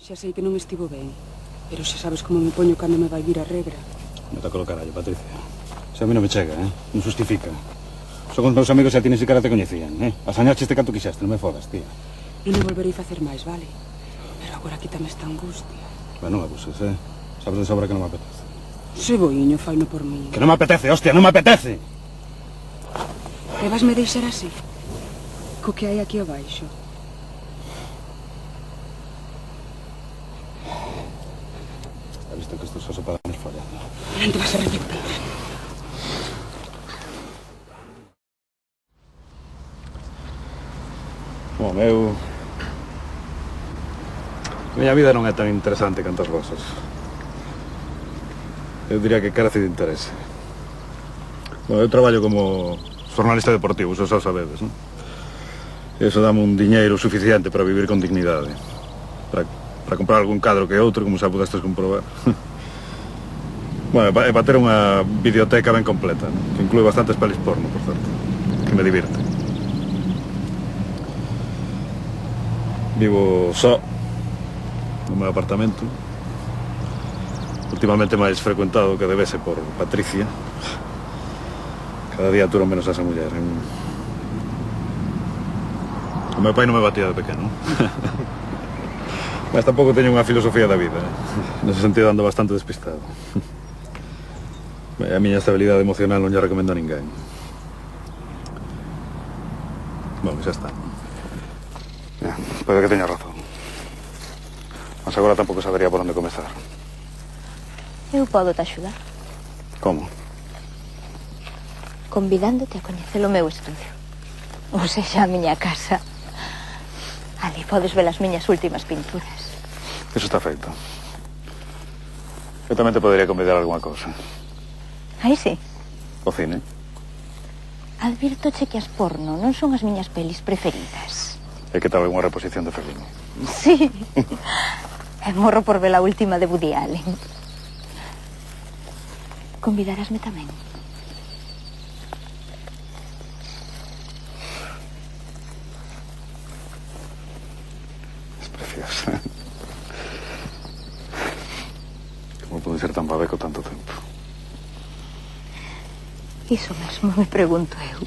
Xa sei que non estivo ben, pero xa sabes como me poño cando me vai vir a regra. Non te colo carallo, Patricia. Se a mí non me chega, non justifica. Son os meus amigos e a ti ni siquiera te coñecían, Asañaste este canto quixeste, non me fodas, tía. E non volverei facer máis, vale? Pero agora quítame esta angustia. Ben, non abuses, Sabes de sobra que non me apetece. Se boiño, faino por mí. Que non me apetece, hostia, non me apetece! E vasme deixar así? Co que hai aquí abaixo? Ha visto que isto só se para ir follando. Non te vas a repetir. Bom, a miña vida non é tan interesante canto as vosas. Eu diría que carece de interese. Bueno, eu traballo como xornalista deportivo, xa sabedes, non? Eso dame un diñeiro suficiente para vivir con dignidade. Para comprar algún cadro que outro, como xa pudestes comprobar. Bueno, e para ter unha videoteca ben completa, non? Que inclúe bastantes pelis porno, por certo. Que me divirte. Vivo só no meu apartamento. Últimamente máis frecuentado que debese por Patricia. Cada día aturo menos a esa muller. O meu pai non me batía de pequeno. Mas tampouco teño unha filosofía da vida. Nese sentido ando bastante despistado. A miña estabilidade emocional non lle recomendo a ninguén. Bueno, xa está. Pode que teña razón. Mas agora tampouco sabería por onde comezar. Eu podo te axudar. Como? Convidándote a coñecer o meu estudio. Ou sexa, a miña casa. Ali podes ver as miñas últimas pinturas. Eso está feito. Eu tamén te podería convidar a alguna cousa. Aí sí. O cine. Advírtoche que as porno non son as miñas pelis preferidas. E que tal unha reposición de Fellini? Sí. E morro por ver a última de Woody Allen. Convidarásme tamén. Es preciosa. Como pode ser tan babeco tanto tempo? Iso mesmo me pregunto eu.